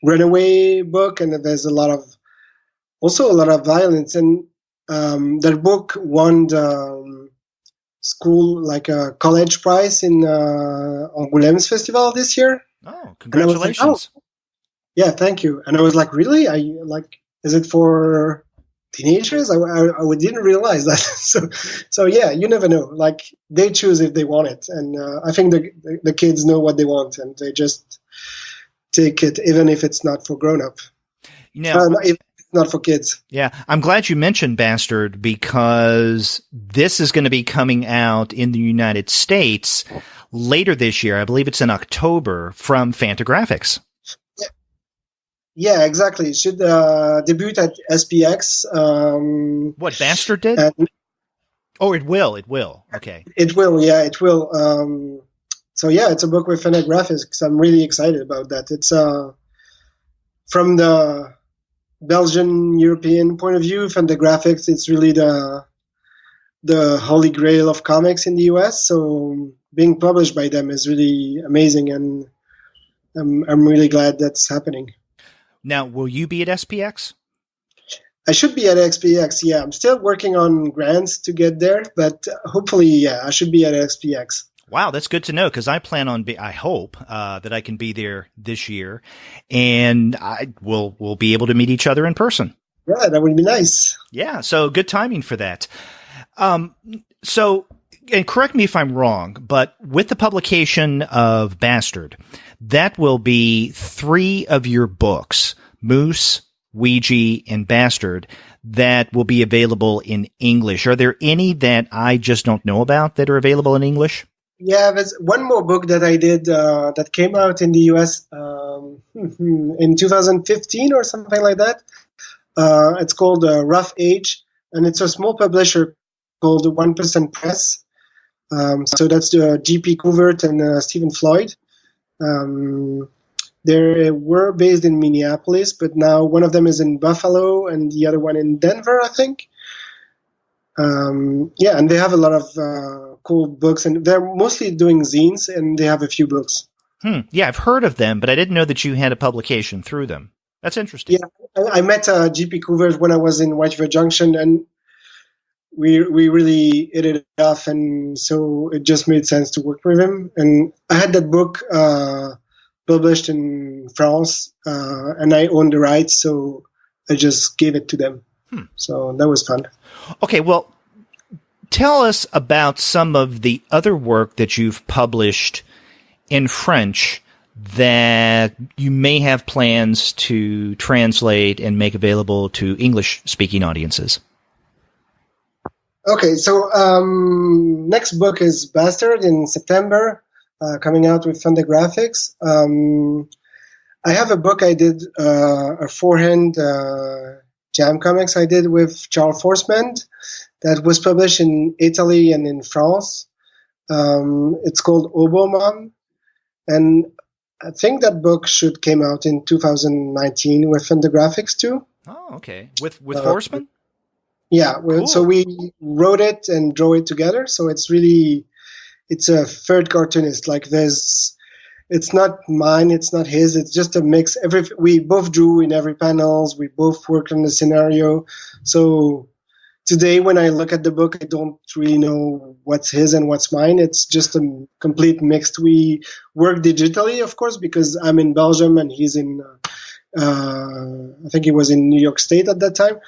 [SPEAKER 2] runaway book, and there's also a lot of violence. And that book won the school, like a college prize in Angoulême's festival this year.
[SPEAKER 1] Oh, congratulations!
[SPEAKER 2] Yeah, thank you. And I was like, really? Is it for teenagers? I didn't realize that. so yeah, you never know. Like, they choose if they want it, and I think the kids know what they want, and they just take it, even if it's not for grown up. If it's not for kids.
[SPEAKER 1] Yeah, I'm glad you mentioned Bastard, because this is going to be coming out in the United States later this year. I believe it's in October, from Fantagraphics.
[SPEAKER 2] Yeah, exactly. It should debut at SPX.
[SPEAKER 1] What, Bastard did? Oh, it will. Okay.
[SPEAKER 2] It will, yeah, it will. So yeah, it's a book with Fantagraphics. I'm really excited about that. It's from the Belgian European point of view, Fantagraphics, it's really the holy grail of comics in the US. So being published by them is really amazing, and I'm really glad that's happening.
[SPEAKER 1] Now, will you be at SPX?
[SPEAKER 2] I should be at SPX, yeah. I'm still working on grants to get there, but hopefully, yeah, I should be at SPX.
[SPEAKER 1] Wow, that's good to know, because I plan on I hope that I can be there this year, and we'll be able to meet each other in person.
[SPEAKER 2] Yeah, that would be nice.
[SPEAKER 1] Yeah, so good timing for that. So, and correct me if I'm wrong, but with the publication of Bastard, that will be 3 of your books, Moose, Weegee, and Bastard, that will be available in English. Are there any that I just don't know about that are available in English?
[SPEAKER 2] Yeah, there's one more book that I did that came out in the US in 2015 or something like that. It's called Rough Age, and it's a small publisher called 1% Press. So that's G.P. Covert and Stephen Floyd. They were based in Minneapolis, but now one of them is in Buffalo and the other one in Denver, I think. Yeah, and they have a lot of cool books, and they're mostly doing zines, and they have a few books.
[SPEAKER 1] Yeah, I've heard of them, but I didn't know that you had a publication through them. That's interesting.
[SPEAKER 2] Yeah, I met G.P. Covert when I was in White River Junction, and we really hit it off, and so it just made sense to work with him. And I had that book published in France, and I owned the rights, so I just gave it to them. So that was fun.
[SPEAKER 1] Okay, well, tell us about some of the other work that you've published in French that you may have plans to translate and make available to English-speaking audiences.
[SPEAKER 2] Okay, so next book is Bastard in September, coming out with Fantagraphics. I have a book I did, a forehand jam comics I did with Charles Forsman that was published in Italy and in France. It's called Obomon, and I think that book should came out in 2019 with Fantagraphics too.
[SPEAKER 1] Oh, okay. With Forsman?
[SPEAKER 2] Yeah,
[SPEAKER 1] cool.
[SPEAKER 2] So we wrote it and drew it together. So it's a third cartoonist. Like it's not mine, it's not his. It's just a mix. We both drew in every panels. We both worked on the scenario. So today, when I look at the book, I don't really know what's his and what's mine. It's just a complete mix. We work digitally, of course, because I'm in Belgium and he's in, I think he was in New York State at that time.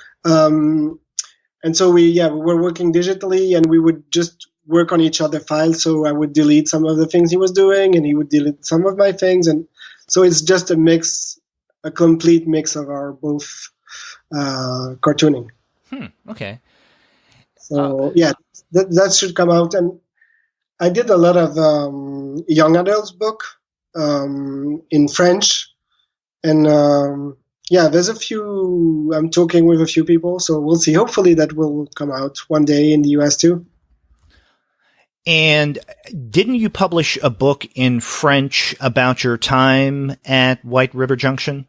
[SPEAKER 2] And so we were working digitally, and we would just work on each other's files. So I would delete some of the things he was doing, and he would delete some of my things. And so it's just a complete mix of our both cartooning.
[SPEAKER 1] Okay.
[SPEAKER 2] So that should come out. And I did a lot of young adults book in French, and there's a few. I'm talking with a few people, so we'll see. Hopefully, that will come out one day in the US too.
[SPEAKER 1] And didn't you publish a book in French about your time at White River Junction?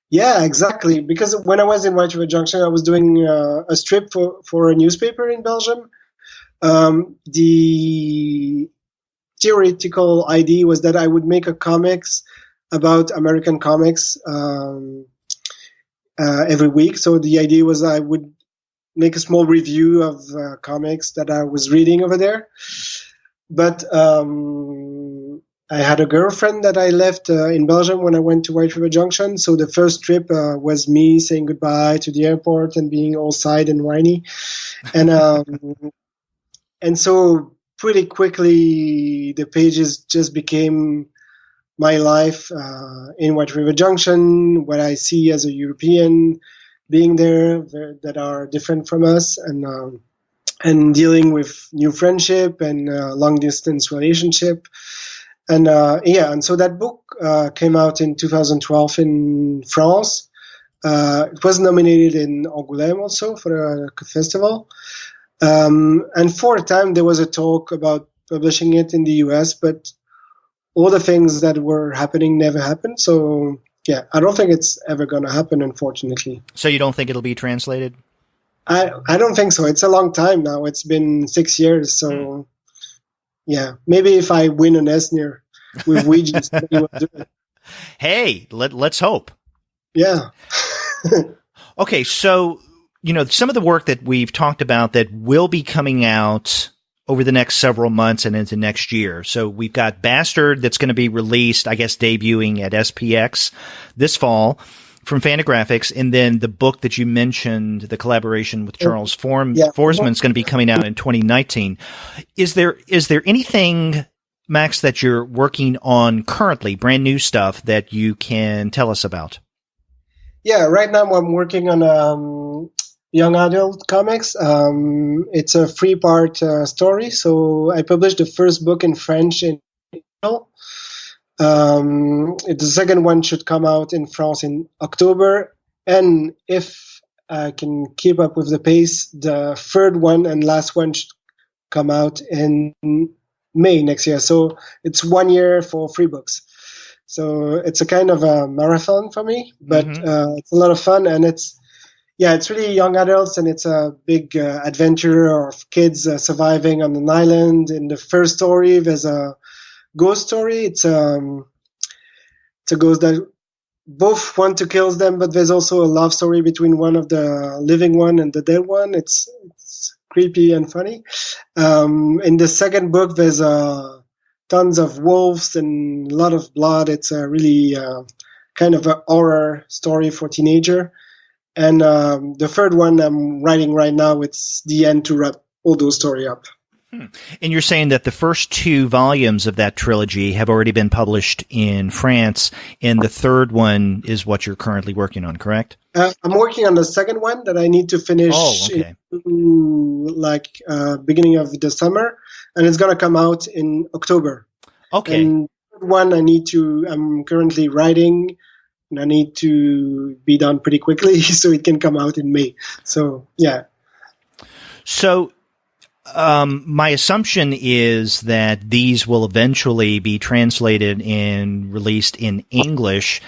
[SPEAKER 2] Yeah, exactly. Because when I was in White River Junction, I was doing a strip for a newspaper in Belgium. The theoretical idea was that I would make a comics about American comics every week. So the idea was I would make a small review of comics that I was reading over there. But I had a girlfriend that I left in Belgium when I went to White River Junction. So the first trip was me saying goodbye to the airport and being all sad and whiny. And and so pretty quickly the pages just became my life in White River Junction, what I see as a European being there that are different from us, and dealing with new friendship and long distance relationship. And and so that book came out in 2012 in France. It was nominated in Angoulême also for a festival. And for a time there was a talk about publishing it in the US, but all the things that were happening never happened. So yeah, I don't think it's ever going to happen, unfortunately.
[SPEAKER 1] So you don't think it'll be translated?
[SPEAKER 2] I don't think so. It's a long time now. It's been 6 years. So yeah, maybe if I win an Eisner with Weegee, somebody will do it.
[SPEAKER 1] Hey, let's hope.
[SPEAKER 2] Yeah.
[SPEAKER 1] Okay, so, some of the work that we've talked about that will be coming out over the next several months and into next year. So we've got Bastard that's going to be released, I guess, debuting at SPX this fall from Fantagraphics. And then the book that you mentioned, the collaboration with Charles Forsman, is going to be coming out in 2019. Is there anything, Max, that you're working on currently, brand new stuff that you can tell us about?
[SPEAKER 2] Yeah, right now I'm working on young adult comics. It's a 3-part story. So I published the first book in French in April. The second one should come out in France in October. And if I can keep up with the pace, the third one and last one should come out in May next year. So it's 1 year for 3 books. So it's a kind of a marathon for me, but it's a lot of fun, and it's really young adults, and it's a big adventure of kids surviving on an island. In the first story, there's a ghost story. It's a ghost that both want to kill them, but there's also a love story between one of the living one and the dead one. It's creepy and funny. In the second book, there's tons of wolves and a lot of blood. It's a really kind of a horror story for teenager. And the third one I'm writing right now, it's the end to wrap all those stories up.
[SPEAKER 1] And you're saying that the first 2 volumes of that trilogy have already been published in France, and the third one is what you're currently working on, correct?
[SPEAKER 2] I'm working on the second one that I need to finish beginning of the summer, and it's going to come out in October.
[SPEAKER 1] Okay.
[SPEAKER 2] And the third one I'm currently writing, and I need to be done pretty quickly so it can come out in May. So, yeah.
[SPEAKER 1] So, my assumption is that these will eventually be translated and released in English.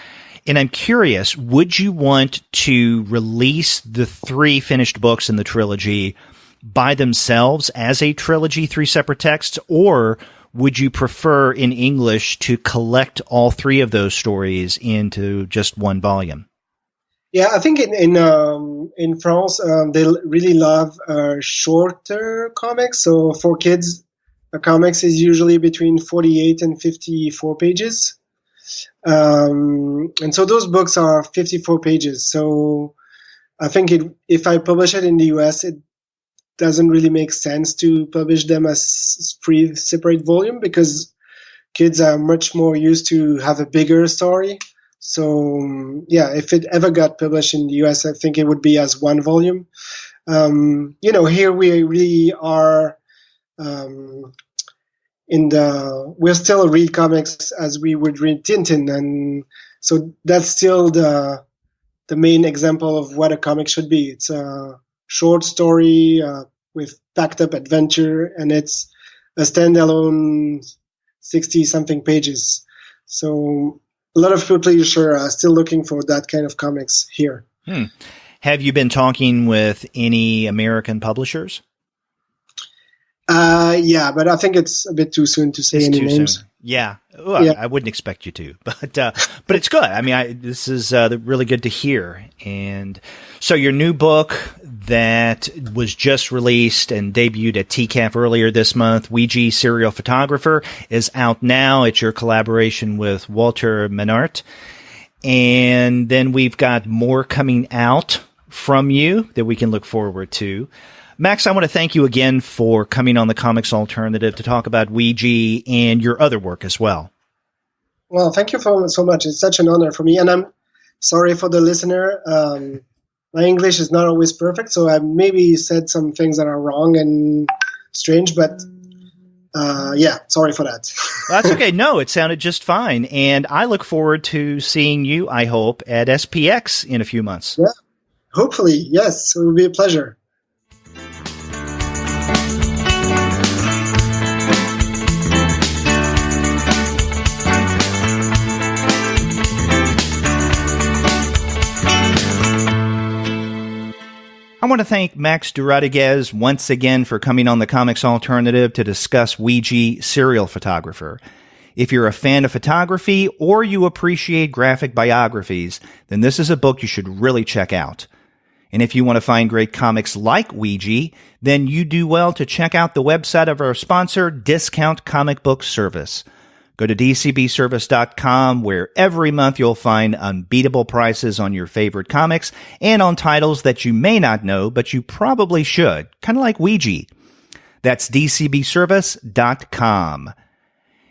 [SPEAKER 1] And I'm curious, would you want to release the 3 finished books in the trilogy by themselves as a trilogy, 3 separate texts, or would you prefer in English to collect all 3 of those stories into just one volume?
[SPEAKER 2] Yeah, I think in France they really love shorter comics. So for kids, a comics is usually between 48 and 54 pages, and so those books are 54 pages. So I think if I publish it in the US, it doesn't really make sense to publish them as 3 separate volume because kids are much more used to have a bigger story. So, if it ever got published in the US, I think it would be as 1 volume. Here we really are we'll still read comics as we would read Tintin, and so that's still the main example of what a comic should be. It's a short story with packed up adventure, and it's a standalone 60-something pages. So a lot of publishers are still looking for that kind of comics here.
[SPEAKER 1] Have you been talking with any American publishers?
[SPEAKER 2] Yeah, but I think it's a bit too soon to say any names.
[SPEAKER 1] Soon. Yeah. Well, yeah. I wouldn't expect you to, but it's good. I mean, this is really good to hear. And so your new book that was just released and debuted at TCAF earlier this month, Weegee, Serial Photographer, is out now. It's your collaboration with Wauter Mannaert. And then we've got more coming out from you that we can look forward to. Max, I want to thank you again for coming on the Comics Alternative to talk about Weegee and your other work as well.
[SPEAKER 2] Well, thank you so much. It's such an honor for me. And I'm sorry for the listener. My English is not always perfect, so I maybe said some things that are wrong and strange, but yeah, sorry for that.
[SPEAKER 1] That's okay. No, it sounded just fine. And I look forward to seeing you, I hope, at SPX in a few months.
[SPEAKER 2] Yeah, hopefully. Yes, it will be a pleasure.
[SPEAKER 1] I want to thank Max de Radiguès once again for coming on the Comics Alternative to discuss Weegee, Serial Photographer. If you're a fan of photography or you appreciate graphic biographies, then this is a book you should really check out. And if you want to find great comics like Weegee, then you do well to check out the website of our sponsor, Discount Comic Book Service. Go to dcbservice.com, where every month you'll find unbeatable prices on your favorite comics and on titles that you may not know, but you probably should, kind of like Weegee. That's dcbservice.com.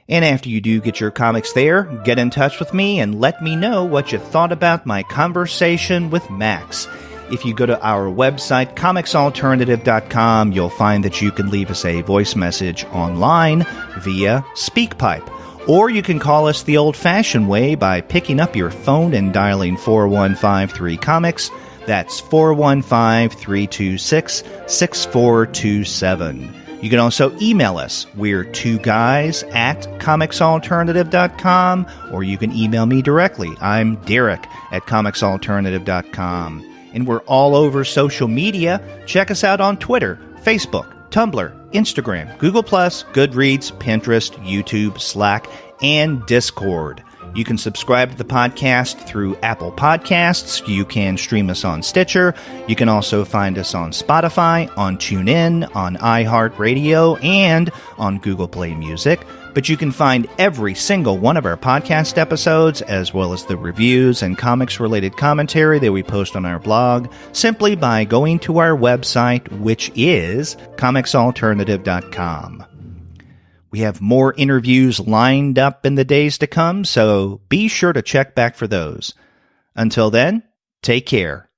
[SPEAKER 1] And after you do get your comics there, get in touch with me and let me know what you thought about my conversation with Max. If you go to our website, comicsalternative.com, you'll find that you can leave us a voice message online via SpeakPipe. Or you can call us the old-fashioned way by picking up your phone and dialing 4153-COMICS. That's 415-326-6427. You can also email us. We're 2guys@comicsalternative.com, or you can email me directly. I'm Derek at comicsalternative.com. And we're all over social media. Check us out on Twitter, Facebook, Tumblr, Instagram, Google+, Goodreads, Pinterest, YouTube, Slack, and Discord. You can subscribe to the podcast through Apple Podcasts. You can stream us on Stitcher. You can also find us on Spotify, on TuneIn, on iHeartRadio, and on Google Play Music. But you can find every single one of our podcast episodes, as well as the reviews and comics-related commentary that we post on our blog, simply by going to our website, which is comicsalternative.com. We have more interviews lined up in the days to come, so be sure to check back for those. Until then, take care.